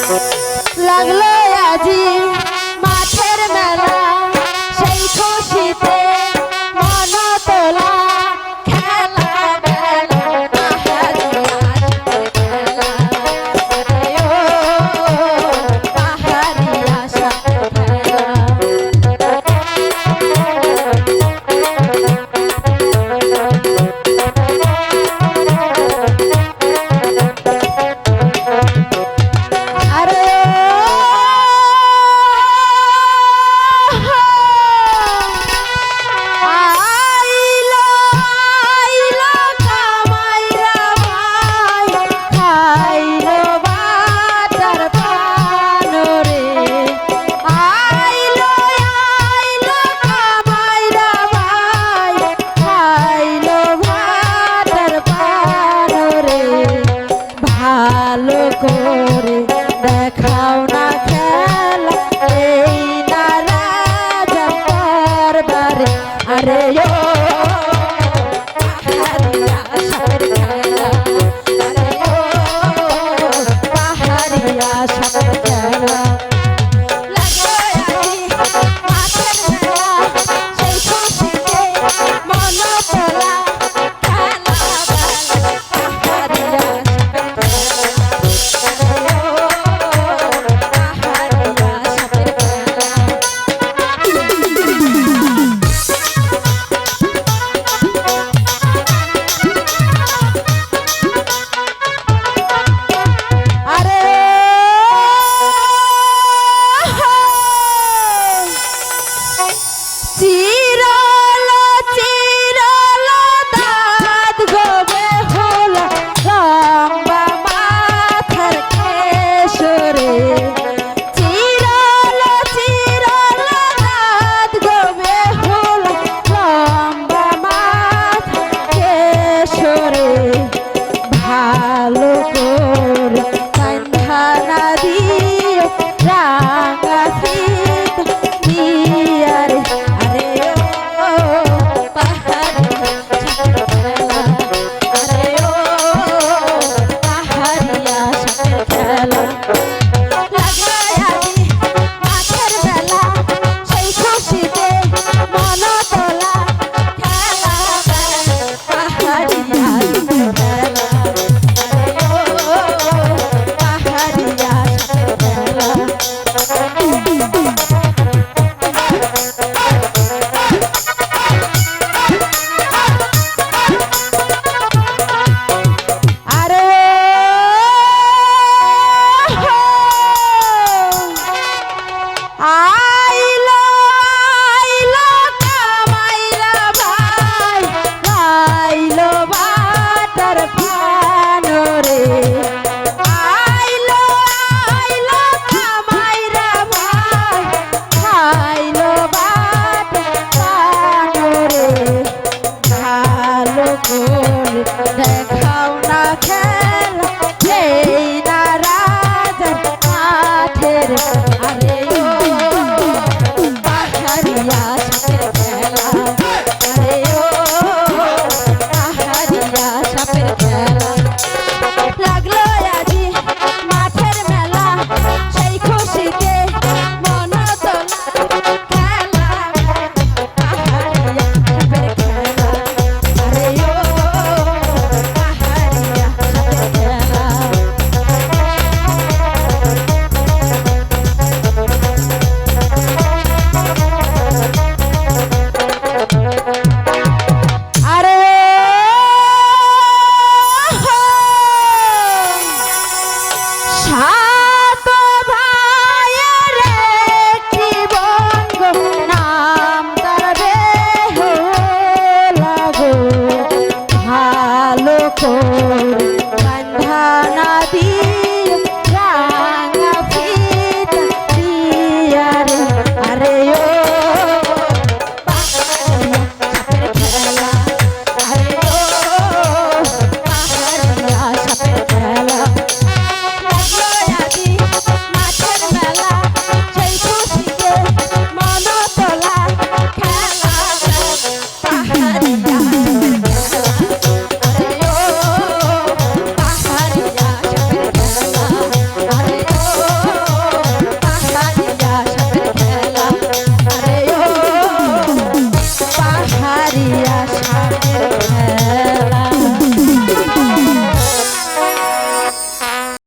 লাগলো আজি মাঠের মেলা সেই খুশিতে মন তোলা খেলা বেলা পাহাড়িয়া সাথে খেলা ভালো করে দেখাও না খেলা এই না রাজা দরবারে আরে ও পাহাড়িয়া সাপের খেলা আরে ও পাহাড়িয়া সাপের খেলা লাগো আজি মাঠের মেলা সেই খুশিতে মন তোলা ভালো করে কান্ধানা দিও রাঙা ফিত দিয়ার আরে ও পাহাড়িয়া খেলা আরে ও পাহাড়িয়া সাথে খেলা লাগো আজি মাঠের মেলা সেই খুশিতে মন তোলা খেলা পাহাড়িয়া খেলা দেখাও না খেলা এই না রাজার মাঠের আরে ও পাহাড়িয়া সাপের খেলা আরে ও পাহাড়িয়া সাপের খেলা লাগলো আজি মাঠের মেলা সেই খুশিতে মন তোলা খেলা পাহাড়িয়া সাপের খেলা আরে ও কান্ধানা দি